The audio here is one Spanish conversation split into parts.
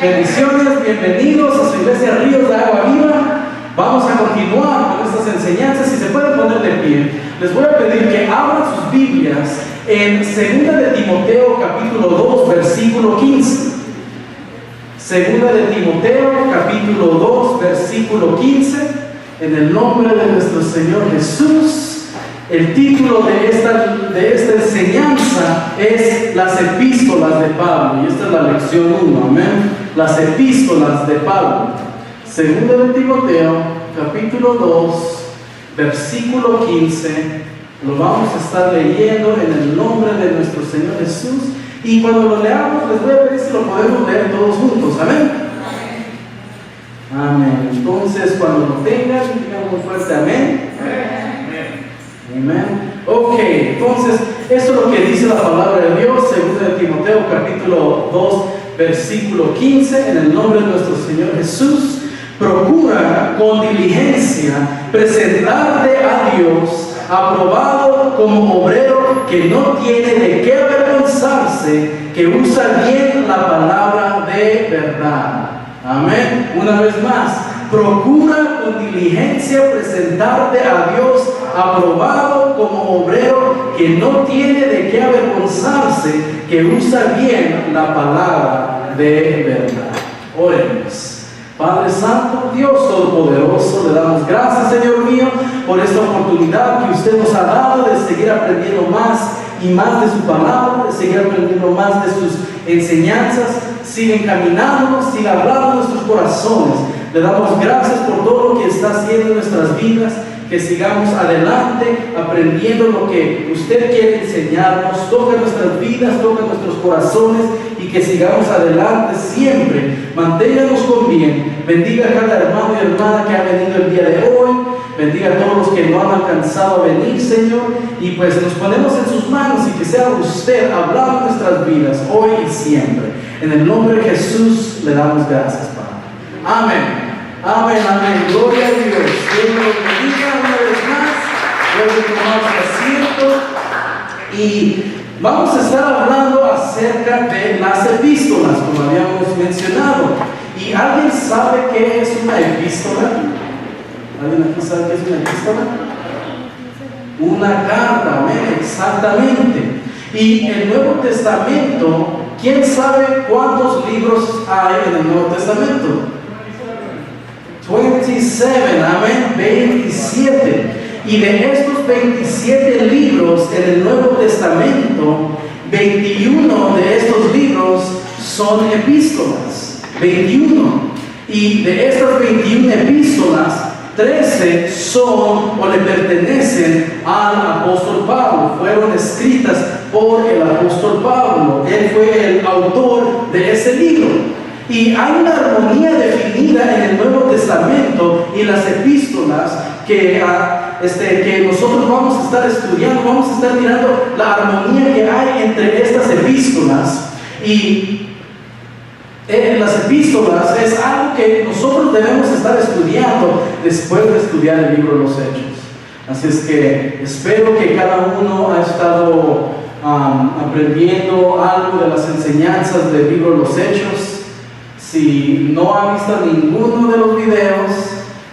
Bendiciones, bienvenidos a su iglesia Ríos de Agua Viva. Vamos a continuar con estas enseñanzas. Si se pueden poner de pie, les voy a pedir que abran sus Biblias en 2 de Timoteo capítulo 2 versículo 15. 2 de Timoteo capítulo 2 versículo 15. En el nombre de nuestro Señor Jesús. El título de esta enseñanza es Las Epístolas de Pablo, y esta es la lección 1, amén. Las Epístolas de Pablo. 2 de Timoteo, capítulo 2, versículo 15, lo vamos a estar leyendo en el nombre de nuestro Señor Jesús, y cuando lo leamos les voy a pedir si lo podemos leer todos juntos, amén. Amén. Entonces, cuando lo tengan, digan muy fuerte amén. Amén. Ok, entonces, esto es lo que dice la palabra de Dios, 2 de Timoteo, capítulo 2, versículo 15, en el nombre de nuestro Señor Jesús. Procura con diligencia presentarte a Dios, aprobado como obrero que no tiene de qué avergonzarse, que usa bien la palabra de verdad. Amén. Una vez más, procura con diligencia presentarte a Dios aprobado como obrero que no tiene de qué avergonzarse, que usa bien la palabra de verdad. Oremos. Padre Santo, Dios Todopoderoso, le damos gracias, Señor mío, por esta oportunidad que usted nos ha dado de seguir aprendiendo más y más de su palabra, de seguir aprendiendo más de sus enseñanzas. Sigue encaminándonos, sigue hablando en nuestros corazones. Le damos gracias por todo lo que está haciendo en nuestras vidas, que sigamos adelante aprendiendo lo que usted quiere enseñarnos. Toca nuestras vidas, toca nuestros corazones, y que sigamos adelante siempre. Manténganos con bien. Bendiga a cada hermano y hermana que ha venido el día de hoy. Bendiga a todos los que no han alcanzado a venir, Señor. Y pues nos ponemos en sus manos, y que sea usted hablando en nuestras vidas hoy y siempre. En el nombre de Jesús le damos gracias, Padre. Amén. Amén, amén. Gloria a Dios. Dios nos bendiga una vez más. Pueden tomar asiento. Y vamos a estar hablando acerca de las epístolas, como habíamos mencionado. ¿Y alguien sabe qué es una epístola? ¿Alguien aquí sabe qué es una epístola? Una carta, amén, exactamente. Y el Nuevo Testamento, ¿quién sabe cuántos libros hay en el Nuevo Testamento? 27, amén, 27. Y de estos 27 libros en el Nuevo Testamento, 21 de estos libros son epístolas. 21. Y de estas 21 epístolas, 13 son o le pertenecen al apóstol Pablo. Fueron escritas por el apóstol Pablo. Él fue el autor de ese libro. Y hay una armonía definida en el Nuevo Testamento y las epístolas que nosotros vamos a estar estudiando. Vamos a estar mirando la armonía que hay entre estas epístolas. Y las epístolas es algo que nosotros debemos estar estudiando después de estudiar el libro de los Hechos. Así es que espero que cada uno ha estado aprendiendo algo de las enseñanzas del libro de los Hechos. Si no ha visto ninguno de los videos,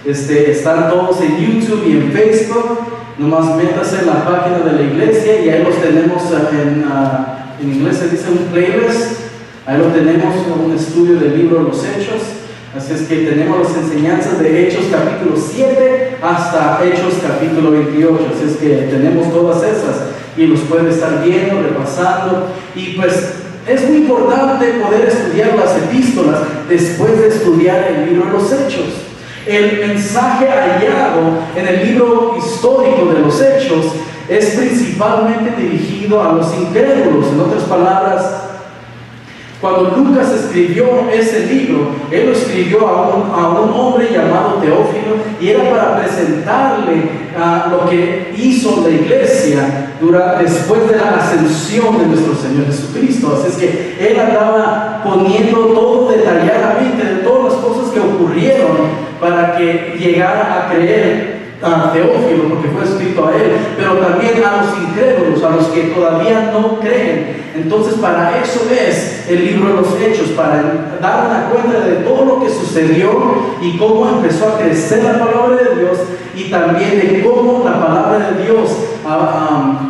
están todos en YouTube y en Facebook. Nomás métase en la página de la iglesia y ahí los tenemos en inglés se dice un playlist. Ahí lo tenemos, un estudio del libro de los Hechos. Así es que tenemos las enseñanzas de Hechos capítulo 7 hasta Hechos capítulo 28. Así es que tenemos todas esas y los pueden estar viendo, repasando. Y pues es muy importante poder estudiar las epístolas después de estudiar el libro de los Hechos. El mensaje hallado en el libro histórico de los Hechos es principalmente dirigido a los incrédulos. En otras palabras, cuando Lucas escribió ese libro, él lo escribió a un hombre llamado Teófilo, y era para presentarle lo que hizo la iglesia después de la ascensión de nuestro Señor Jesucristo. Así es que él andaba poniendo todo detalladamente de todas las cosas que ocurrieron para que llegara a creer a Teófilo, porque fue escrito a él, pero también a los incrédulos, a los que todavía no creen. Entonces, para eso es el libro de los Hechos, para dar una cuenta de todo lo que sucedió y cómo empezó a crecer la palabra de Dios, y también de cómo la palabra de Dios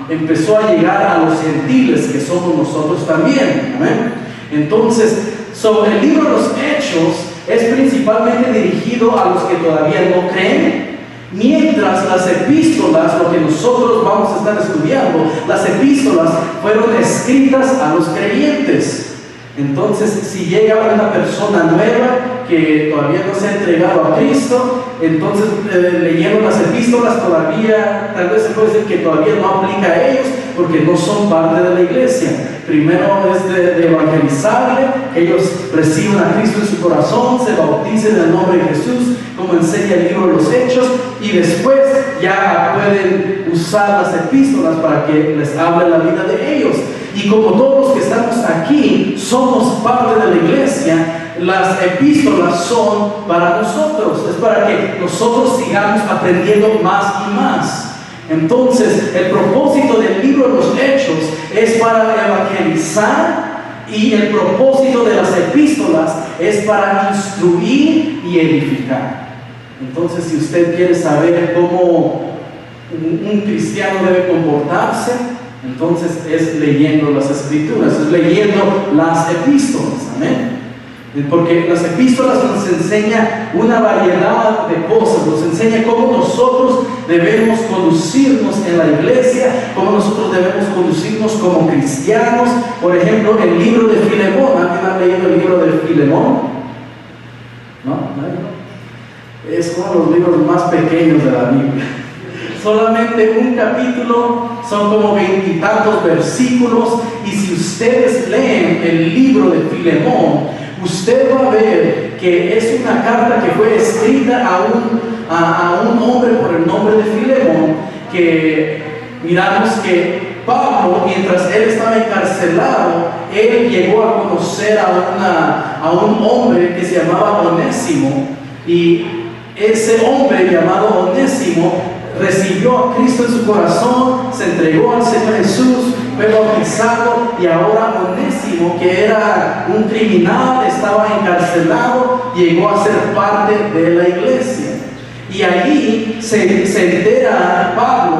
empezó a llegar a los gentiles, que somos nosotros también. ¿Amén? Entonces, sobre el libro de los Hechos es principalmente dirigido a los que todavía no creen, mientras las epístolas, lo que nosotros vamos a estar estudiando, las epístolas fueron escritas a los creyentes. Entonces, si llega una persona nueva que todavía no se ha entregado a Cristo, entonces leyendo las epístolas todavía, tal vez se puede decir que todavía no aplica a ellos, porque no son parte de la iglesia. Primero es de evangelizarle, ellos reciban a Cristo en su corazón, se bauticen en el nombre de Jesús, como enseña el libro de los Hechos, y después ya pueden usar las epístolas para que les hable la vida de ellos. Y como todos los que estamos aquí somos parte de la iglesia, las epístolas son para nosotros, es para que nosotros sigamos aprendiendo más y más. Entonces, el propósito del libro de los Hechos es para evangelizar, y el propósito de las epístolas es para instruir y edificar. Entonces, si usted quiere saber cómo un cristiano debe comportarse, entonces es leyendo las escrituras, es leyendo las epístolas. Amén. Porque las epístolas nos enseñan una variedad de cosas, nos enseña cómo nosotros debemos conducirnos en la iglesia, cómo nosotros debemos conducirnos como cristianos. Por ejemplo, el libro de Filemón. ¿Alguien ha leído el libro de Filemón? ¿No? Es uno de los libros más pequeños de la Biblia. Solamente un capítulo, son como 20 y tantos versículos, y si ustedes leen el libro de Filemón, usted va a ver que es una carta que fue escrita a un hombre por el nombre de Filemón, que miramos que Pablo, mientras él estaba encarcelado, él llegó a conocer a un hombre que se llamaba Onésimo, y ese hombre llamado Onésimo recibió a Cristo en su corazón, se entregó al Señor Jesús, fue bautizado, y ahora Onésimo, que era un criminal, estaba encarcelado, llegó a ser parte de la iglesia. Y allí se entera Pablo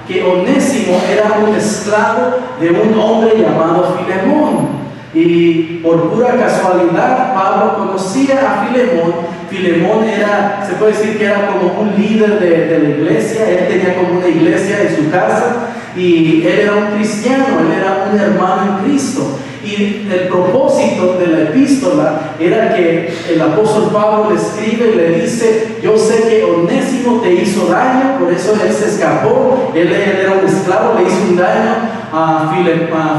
que Onésimo era un esclavo de un hombre llamado Filemón. Y por pura casualidad Pablo conocía a Filemón. Filemón era, se puede decir que era como un líder de la iglesia. Él tenía como una iglesia en su casa, y él era un cristiano, él era un hermano en Cristo. Y el propósito de la epístola era que el apóstol Pablo le escribe y le dice: yo sé que Onésimo te hizo daño, por eso él se escapó, él era un esclavo, le hizo un daño a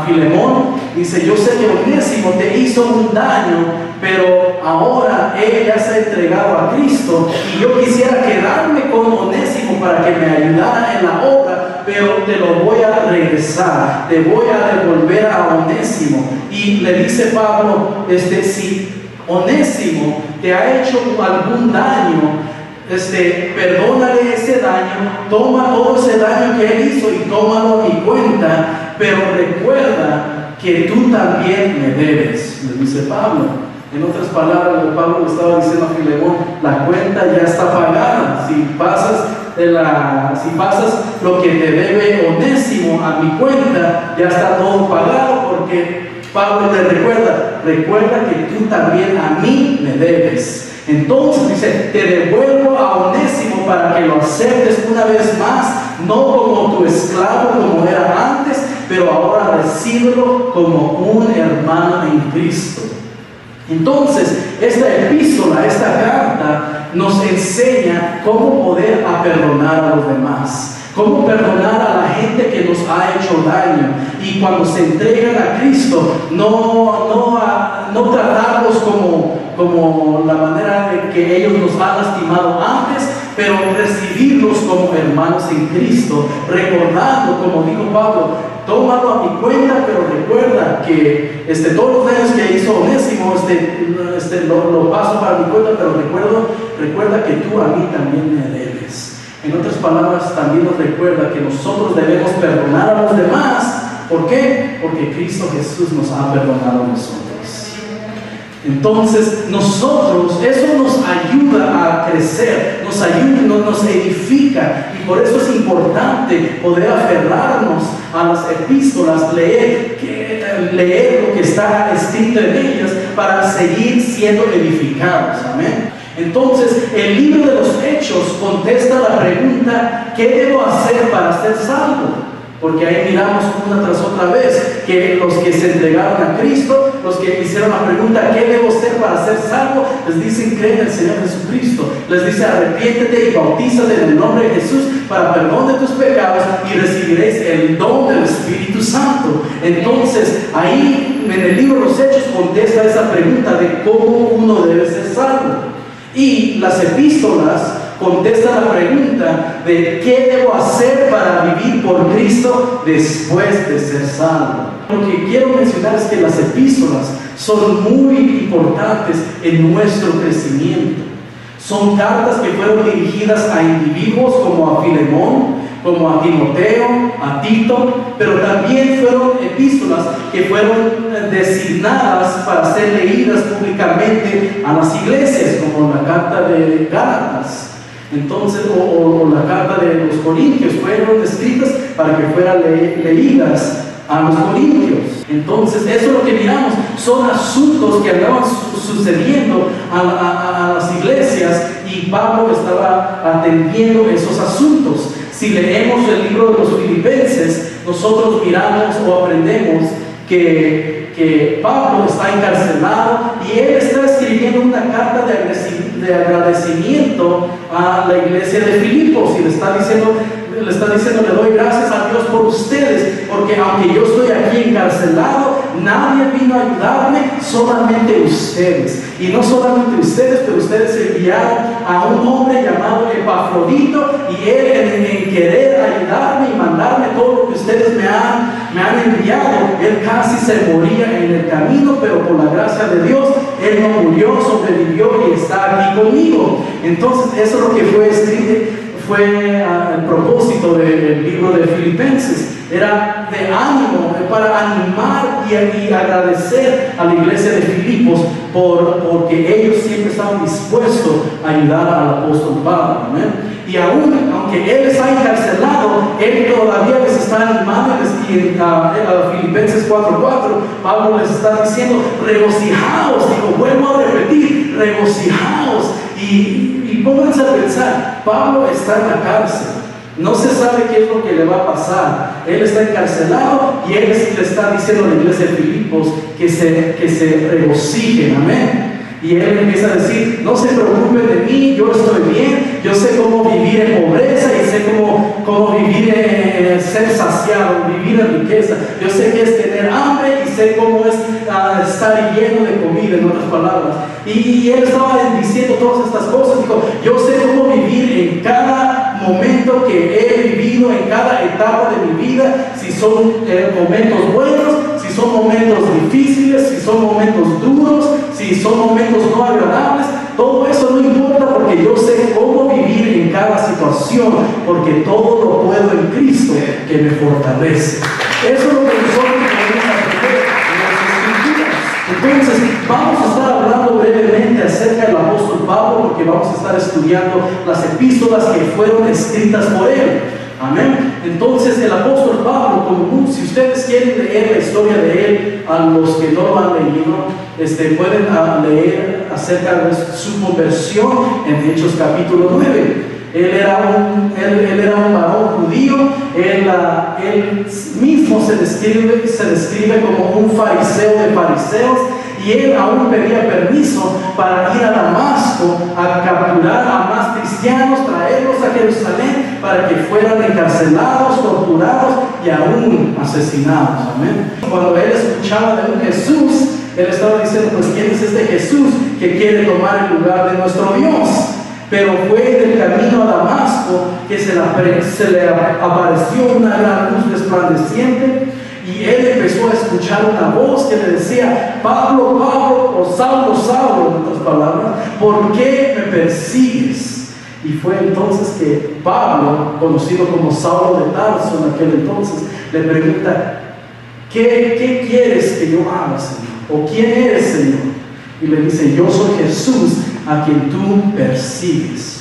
Filemón. Dice: yo sé que Onésimo te hizo un daño, pero ahora él ya se ha entregado a Cristo, y yo quisiera quedarme con Onésimo para que me ayudara en la obra, pero te lo voy a regresar, te voy a devolver a Onésimo. Y le dice Pablo, si Onésimo te ha hecho algún daño, perdónale ese daño, toma todo ese daño que él hizo y tómalo a mi cuenta, pero recuerda que tú también me debes, le dice Pablo. En otras palabras, Pablo le estaba diciendo a Filemón: la cuenta ya está pagada. Si pasas lo que te debe Onésimo a mi cuenta, ya está todo pagado, porque Pablo te recuerda que tú también a mí me debes. Entonces dice: te devuelvo a Onésimo para que lo aceptes una vez más, no como tu esclavo como era antes, pero ahora recíbelo como un hermano en Cristo. Entonces, esta epístola, esta carta, nos enseña cómo poder perdonar a los demás, cómo perdonar a la gente que nos ha hecho daño, y cuando se entregan a Cristo, no tratarlos como la manera de que ellos nos han lastimado antes, pero recibirlos como hermanos en Cristo, recordando, como dijo Pablo: tómalo a mi cuenta, pero recuerda que todos los daños que hizo Onésimo, lo paso para mi cuenta, pero recuerda que tú a mí también me debes. En otras palabras, también nos recuerda que nosotros debemos perdonar a los demás. ¿Por qué? Porque Cristo Jesús nos ha perdonado a nosotros. Entonces, eso nos ayuda a crecer, nos ayuda, nos edifica, y por eso es importante poder aferrarnos a las epístolas, leer lo que está escrito en ellas para seguir siendo edificados. Amén. Entonces, el libro de los Hechos contesta la pregunta: ¿qué debo hacer para ser salvo? Porque ahí miramos una tras otra vez que los que se entregaron a Cristo, los que hicieron la pregunta: ¿qué debo hacer para ser salvo?, les dicen: cree en el Señor Jesucristo. Les dice: arrepiéntete y bautízate en el nombre de Jesús para perdón de tus pecados y recibiréis el don del Espíritu Santo. Entonces, ahí en el libro de los Hechos contesta esa pregunta de cómo uno debe ser salvo. Y las epístolas contestan la pregunta de qué debo hacer para vivir por Cristo después de ser salvo. Lo que quiero mencionar es que las epístolas son muy importantes en nuestro crecimiento. Son cartas que fueron dirigidas a individuos como a Filemón, como a Timoteo, a Tito, pero también fueron epístolas que fueron designadas para ser leídas públicamente a las iglesias, como la carta de Gálatas. Entonces, o la carta de los Corintios, fueron escritas para que fueran leídas a los corintios. Entonces, eso es lo que miramos, son asuntos que andaban sucediendo a las iglesias, y Pablo estaba atendiendo esos asuntos. Si leemos el libro de los Filipenses, nosotros miramos o aprendemos que Pablo está encarcelado y él está escribiendo una carta de agradecimiento a la iglesia de Filipos, y le está diciendo: le doy gracias a Dios por ustedes, porque aunque yo estoy aquí encarcelado, nadie vino a ayudarme, solamente ustedes. Y no solamente ustedes, pero ustedes enviaron a un hombre llamado Epafrodito, y él en querer ayudarme y mandarme todo lo que ustedes me han enviado, él casi se moría en el camino, pero por la gracia de Dios, él no murió, sobrevivió y está aquí conmigo. Entonces, eso es lo que fue escrito. Fue el propósito del libro de Filipenses, era de ánimo, para animar y agradecer a la iglesia de Filipos porque ellos siempre estaban dispuestos a ayudar al apóstol Pablo. ¿Amén? Y aunque él está encarcelado, él todavía les está animando, y en Filipenses 4:4 Pablo les está diciendo: regocijaos. Digo, vuelvo a repetir, regocijaos. Y pónganse a pensar, Pablo está en la cárcel, no se sabe qué es lo que le va a pasar. Él está encarcelado y él le está diciendo a la iglesia de Filipos que se regocijen. Amén. Y él empieza a decir: no se preocupen de mí, yo estoy bien, yo sé cómo vivir en pobreza y sé cómo vivir ser saciado, vivir en riqueza. Yo sé que es tener hambre y sé cómo es estar lleno de comida, en otras palabras. Y él estaba diciendo todas estas cosas. Dijo: yo sé cómo vivir en cada momento que he vivido, en cada etapa de mi vida, si son momentos buenos, si son momentos difíciles, si son momentos duros, si son momentos no agradables. Todo eso no importa, porque yo sé cómo vivir en cada situación, porque todo lo puedo en Cristo que me fortalece. Eso es lo que nosotros podemos aprender en las Escrituras. Entonces, vamos a estar hablando brevemente acerca del apóstol Pablo, porque vamos a estar estudiando las epístolas que fueron escritas por él. Amén. Entonces, el apóstol Pablo, si ustedes quieren leer la historia de él, a los que no lo han leído, pueden leer acerca de su conversión en Hechos capítulo 9. Él era un varón judío. Él mismo se describe como un fariseo de fariseos, y él aún pedía permiso para ir a Damasco a capturar a más cristianos, traerlos a Jerusalén para que fueran encarcelados, torturados y aún asesinados. Amén. Cuando él escuchaba de un Jesús, él estaba diciendo: pues ¿quién es este Jesús que quiere tomar el lugar de nuestro Dios? Pero fue en el camino a Damasco que se le apareció una gran luz resplandeciente, y él empezó a escuchar una voz que le decía: Pablo, Pablo, o Saulo, Saulo, en otras palabras, ¿por qué me persigues? Y fue entonces que Pablo, conocido como Saulo de Tarso en aquel entonces, le pregunta: ¿qué quieres que yo haga, Señor? ¿O quién eres, Señor? Y le dice: yo soy Jesús a quien tú persigues.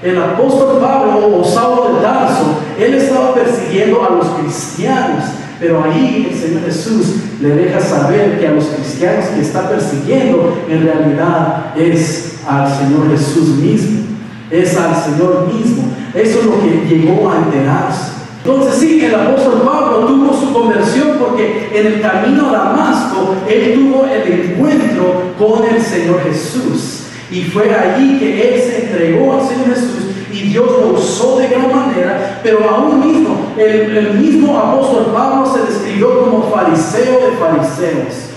El apóstol Pablo, o Saulo de Tarso, él estaba persiguiendo a los cristianos, pero ahí el Señor Jesús le deja saber que a los cristianos que está persiguiendo en realidad es al Señor Jesús mismo, es al Señor mismo. Eso es lo que llegó a enterarse. Entonces sí, el apóstol Pablo tuvo su conversión porque en el camino a Damasco él tuvo el encuentro con el Señor Jesús. Y fue allí que él se entregó al Señor Jesús y Dios lo usó de gran manera. Pero aún mismo, el mismo apóstol Pablo se describió como fariseo de fariseos.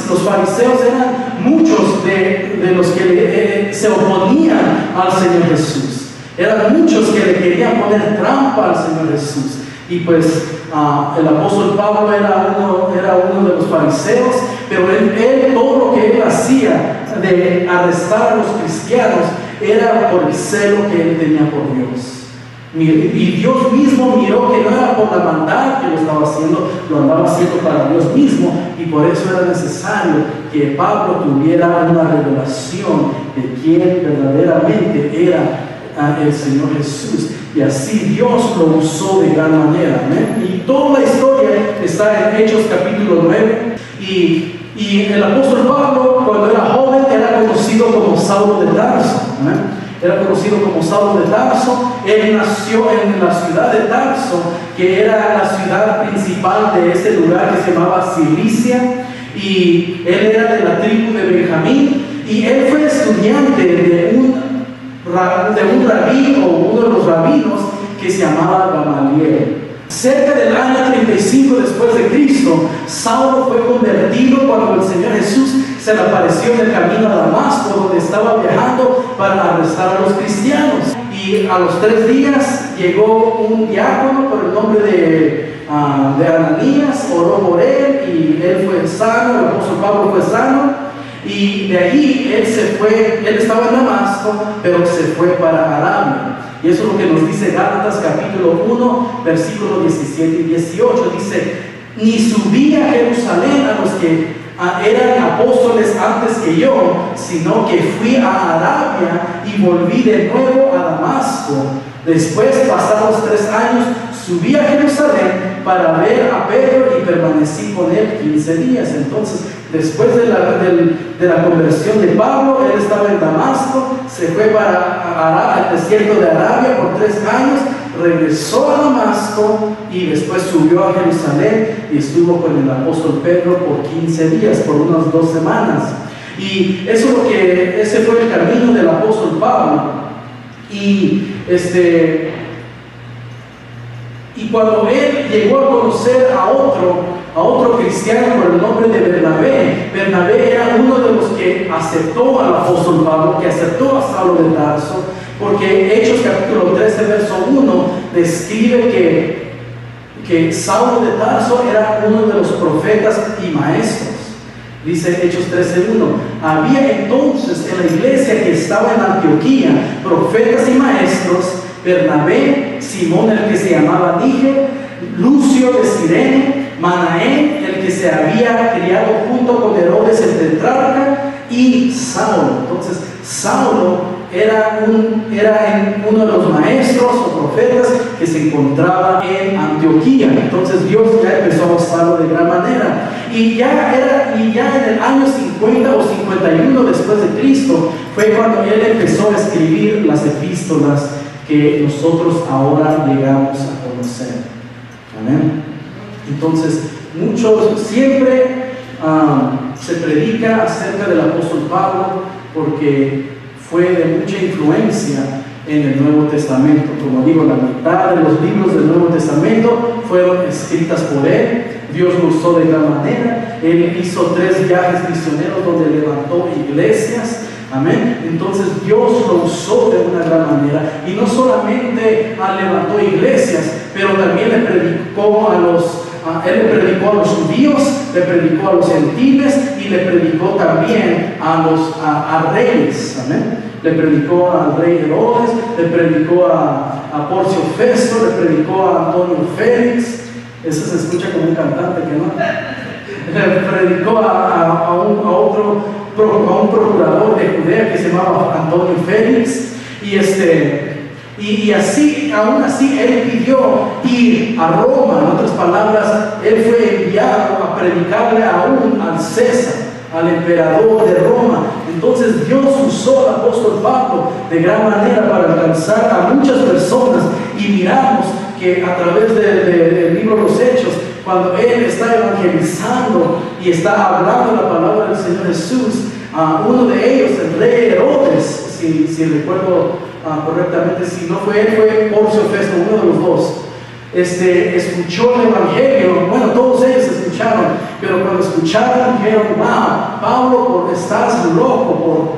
Los fariseos eran muchos de los que se oponían al Señor Jesús. Eran muchos que le querían poner trampa al Señor Jesús. Y pues el apóstol Pablo era uno de los fariseos, pero él todo lo que él hacía de arrestar a los cristianos era por el celo que él tenía por Dios. Y Dios mismo miró que no era por la maldad que lo estaba haciendo, lo andaba haciendo para Dios mismo, y por eso era necesario que Pablo tuviera una revelación de quién verdaderamente era el Señor Jesús. Y así Dios lo usó de gran manera. ¿Amén? Y toda la historia está en Hechos capítulo 9. Y el apóstol Pablo, cuando era joven, era conocido como Saulo de Tarso. Era conocido como Saulo de Tarso. Él nació en la ciudad de Tarso, que era la ciudad principal de este lugar que se llamaba Cilicia. Y él era de la tribu de Benjamín. Y él fue estudiante de un rabino, uno de los rabinos, que se llamaba Gamaliel. Cerca del año 35 después de Cristo, Saulo fue convertido cuando el Señor Jesús se le apareció en el camino a Damasco, donde estaba viajando para arrestar a los cristianos. Y a los 3 días llegó un diácono por el nombre de Ananías, oró por él y él fue sano. El apóstol Pablo fue sano. Y de allí él se fue, él estaba en Damasco, pero se fue para Arabia. Y eso es lo que nos dice Gálatas capítulo 1, versículos 17 y 18. Dice: ni subí a Jerusalén a los que eran apóstoles antes que yo, sino que fui a Arabia y volví de nuevo a Damasco. Después, pasados 3 años, subí a Jerusalén para ver a Pedro y permanecí con él 15 días. Entonces, después de la conversión de Pablo, él estaba en Damasco, se fue para el desierto de Arabia por 3 años, regresó a Damasco y después subió a Jerusalén y estuvo con el apóstol Pedro por 15 días, por unas 2 semanas. Y ese fue el camino del apóstol Pablo. Y cuando él llegó a conocer a otro cristiano por el nombre de Bernabé era uno de los que aceptó al apóstol Pablo, que aceptó a Saulo de Tarso, porque Hechos capítulo 13 verso 1 describe que Saulo de Tarso era uno de los profetas y maestros. Dice Hechos 13:1: había entonces en la iglesia que estaba en Antioquía profetas y maestros: Bernabé, Simón el que se llamaba Níger, Lucio de Cirene, Manaén el que se había criado junto con Herodes el tetrarca, y Saulo. Entonces Saulo era uno de los maestros o profetas que se encontraba en Antioquía. Entonces Dios ya empezó a usarlo de gran manera. Y ya en el año 50 o 51 después de Cristo fue cuando él empezó a escribir las epístolas que nosotros ahora llegamos a conocer. Amén. Entonces, siempre se predica acerca del apóstol Pablo porque fue de mucha influencia en el Nuevo Testamento. Como digo, la mitad de los libros del Nuevo Testamento fueron escritas por él. Dios lo usó de gran manera. Él hizo 3 viajes misioneros donde levantó iglesias. Amén. Entonces Dios lo usó de una gran manera. Y no solamente levantó iglesias, pero también le predicó a él le predicó a los judíos, le predicó a los gentiles y le predicó también a reyes. Amén. Le predicó al rey Herodes, le predicó a Porcio Festo, le predicó a Antonio Félix. Eso se escucha como un cantante, que no. Le predicó a un procurador de Judea que se llamaba Antonio Félix. Y así, aún así, él pidió ir a Roma. En otras palabras, él fue enviado a predicarle aún al César, al emperador de Roma. Entonces Dios usó al apóstol Pablo de gran manera para alcanzar a muchas personas. Y miramos que a través del libro de los Hechos, cuando él está evangelizando y está hablando la palabra del Señor Jesús, uno de ellos, el rey Herodes, si recuerdo correctamente, si no fue él, fue Porcio Festo, uno de los dos, escuchó el evangelio. Bueno, todos ellos escucharon, pero cuando escucharon dijeron: wow, Pablo, estás loco,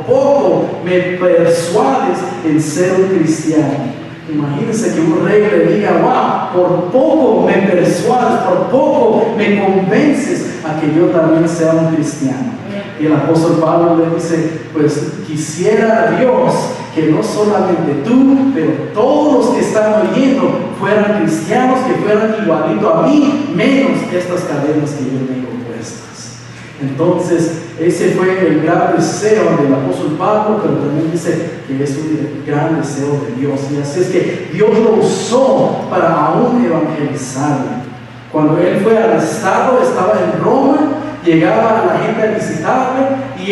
por poco me persuades en ser un cristiano. Imagínense que un rey le diga: wow, por poco me persuades, por poco me convences a que yo también sea un cristiano. Y el apóstol Pablo le dice: pues quisiera Dios que no solamente tú, pero todos los que están oyendo fueran cristianos, que fueran igualito a mí, menos estas cadenas que yo tengo puestas. Entonces, ese fue el gran deseo del apóstol Pablo, pero también dice que es un gran deseo de Dios. Y así es que Dios lo usó para aún evangelizarle. Cuando él fue arrestado, estaba en Roma, llegaba a la gente a visitarle, y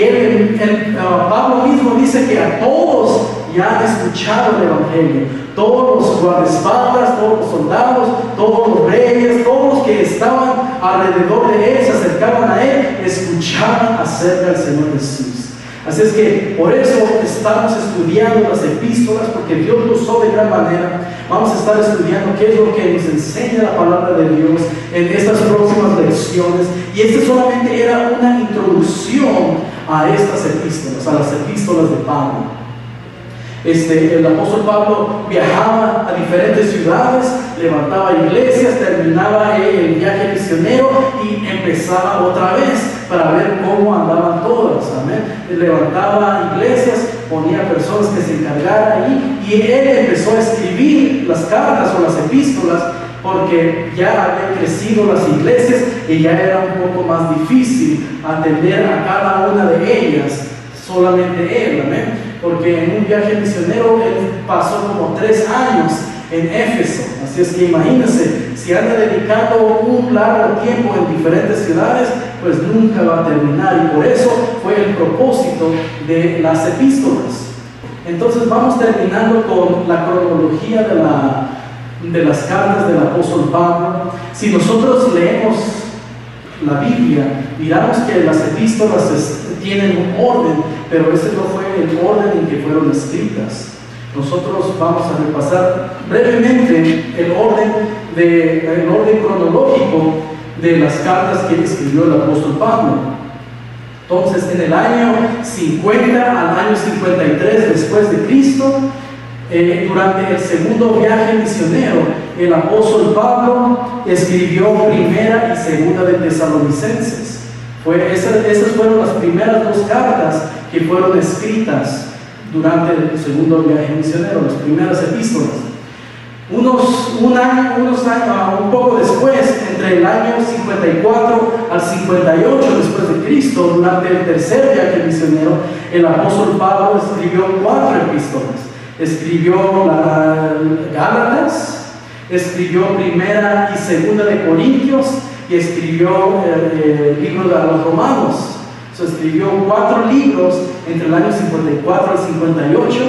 Pablo mismo dice que a todos ya han escuchado el evangelio. Todos los guardaespaldas, todos los soldados, todos los reyes, todos los que estaban alrededor de él, se acercaban a él, escuchaban acerca del Señor Jesús. Así es que por eso estamos estudiando las epístolas, porque Dios lo usó de gran manera. Vamos a estar estudiando qué es lo que nos enseña la palabra de Dios en estas próximas lecciones. Y esta solamente era una introducción a estas epístolas, a las epístolas de Pablo. El apóstol Pablo viajaba a diferentes ciudades, levantaba iglesias, terminaba el viaje misionero y empezaba otra vez para ver cómo andaban todas. Amén. Levantaba iglesias, ponía personas que se encargaran ahí, y él empezó a escribir las cartas o las epístolas, porque ya habían crecido las iglesias y ya era un poco más difícil atender a cada una de ellas, solamente él. Amén. Porque en un viaje misionero él pasó como 3 años en Éfeso. Así es que imagínense, si anda dedicando un largo tiempo en diferentes ciudades, pues nunca va a terminar. Y por eso fue el propósito de las epístolas. Entonces vamos terminando con la cronología de las cartas del apóstol Pablo. Si nosotros leemos la Biblia, miramos que las epístolas tienen un orden, pero ese no fue el orden en que fueron escritas. Nosotros vamos a repasar brevemente el orden cronológico de las cartas que escribió el apóstol Pablo. Entonces, en el año 50 al año 53 después de Cristo, durante el segundo viaje misionero, el apóstol Pablo escribió primera y segunda de Tesalonicenses. Esas fueron las primeras 2 cartas que fueron escritas durante el segundo viaje misionero, las primeras epístolas. Un poco después, entre el año 54 al 58 después de Cristo, durante el tercer viaje misionero, el apóstol Pablo escribió 4 epístolas. Escribió Gálatas, escribió primera y segunda de Corintios, y escribió el libro de los Romanos. Escribió 4 libros entre el año 54 al 58.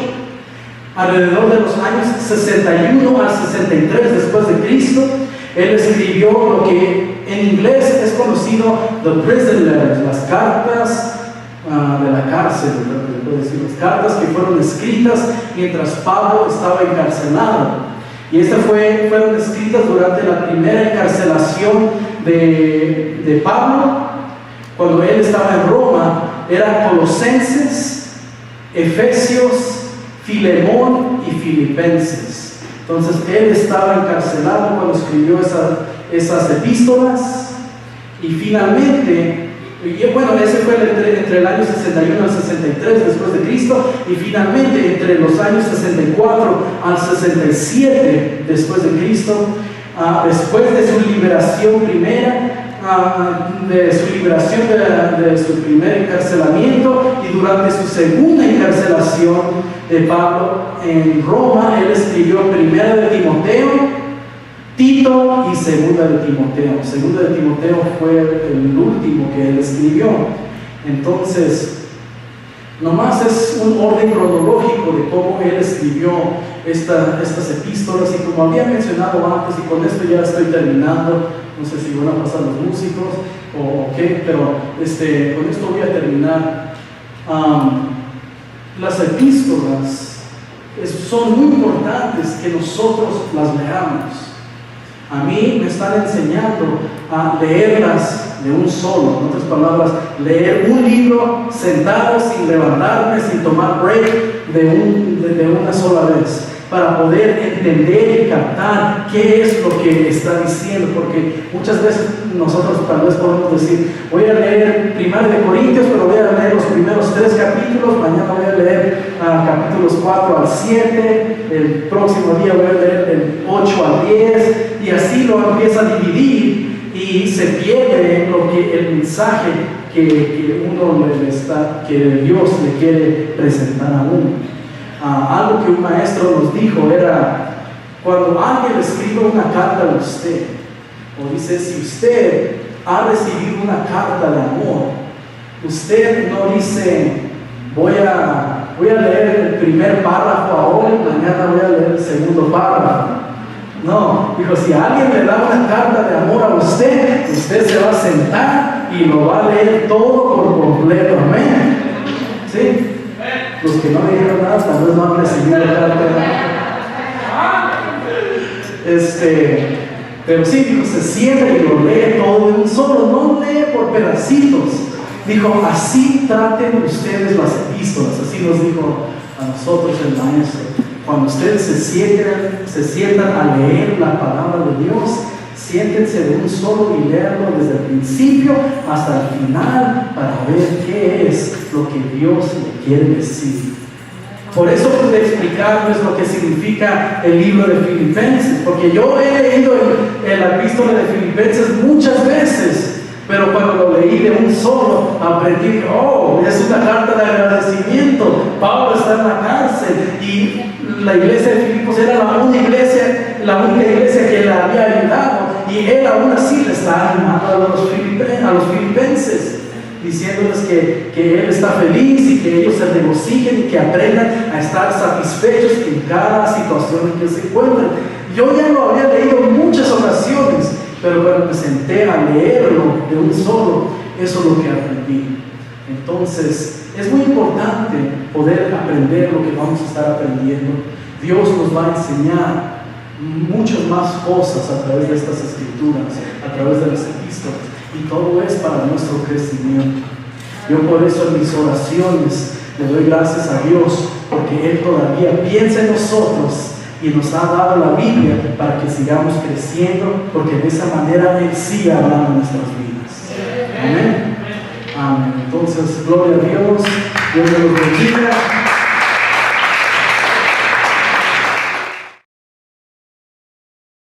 Alrededor de los años 61 al 63 después de Cristo, él escribió lo que en inglés es conocido the prison letters, las cartas de la cárcel, las cartas que fueron escritas mientras Pablo estaba encarcelado. Y estas fueron escritas durante la primera encarcelación de Pablo, cuando él estaba en Roma. Eran Colosenses, Efesios, Filemón y Filipenses. Entonces él estaba encarcelado cuando escribió esas epístolas. Y finalmente, bueno, ese fue entre el año 61 al 63 después de Cristo, y finalmente entre los años 64 al 67 después de Cristo, después de su liberación primera, de su primer encarcelamiento, y durante su segunda encarcelación de Pablo en Roma, él escribió Primera de Timoteo, Tito y Segunda de Timoteo. Segunda de Timoteo fue el último que él escribió. Entonces, nomás es un orden cronológico de cómo él escribió estas epístolas, y como había mencionado antes, y con esto ya estoy terminando, no sé si van a pasar los músicos o qué, pero con esto voy a terminar. Las epístolas son muy importantes que nosotros las leamos. A mí me están enseñando a leerlas de un solo, en otras palabras, leer un libro sentado sin levantarme, sin tomar break de una sola vez, para poder entender y captar qué es lo que está diciendo, porque muchas veces nosotros tal vez podemos decir, voy a leer 1 de Corintios, pero voy a leer los primeros 3 capítulos, mañana voy a leer capítulos 4 al 7, el próximo día voy a leer del 8 al 10, y así lo empieza a dividir, y se pierde el mensaje que Dios le quiere presentar a uno. Algo que un maestro nos dijo era, cuando alguien escribe una carta a usted, o dice, si usted ha recibido una carta de amor, usted no dice, voy a leer el primer párrafo ahora y mañana voy a leer el segundo párrafo. No, dijo, si alguien le da una carta de amor a usted, usted se va a sentar y lo va a leer todo por completo. Amén. ¿Sí? Los que no dijeron nada, tal vez no han recibido la carta de amor. Pero sí, dijo, se sienta y lo lee todo de un solo, no lee por pedacitos. Dijo, así traten ustedes las epístolas, así nos dijo a nosotros el maestro. Cuando ustedes se sientan a leer la palabra de Dios, siéntense de un solo y léanlo desde el principio hasta el final para ver qué es lo que Dios le quiere decir. Por eso pude explicarles lo que significa el libro de Filipenses, porque yo he leído la epístola de Filipenses muchas veces, pero cuando lo leí de un solo, aprendí que, es una carta de agradecimiento. Pablo está en la cárcel y la iglesia de Filipos era la única iglesia que le había ayudado, y él aún así le está animando a los filipenses, diciéndoles que él está feliz y que ellos se regocijen y que aprendan a estar satisfechos en cada situación en que se encuentran. Yo ya lo había leído en muchas ocasiones, pero cuando me senté a leerlo de un solo, eso es lo que aprendí. Entonces, es muy importante poder aprender lo que vamos a estar aprendiendo. Dios nos va a enseñar muchas más cosas a través de estas escrituras, a través de las epístolas, y todo es para nuestro crecimiento. Yo por eso en mis oraciones le doy gracias a Dios, porque Él todavía piensa en nosotros y nos ha dado la Biblia para que sigamos creciendo, porque de esa manera Él sigue hablando en nuestras vidas. Amén. Amén. Entonces, gloria a Dios. Dios los bendiga.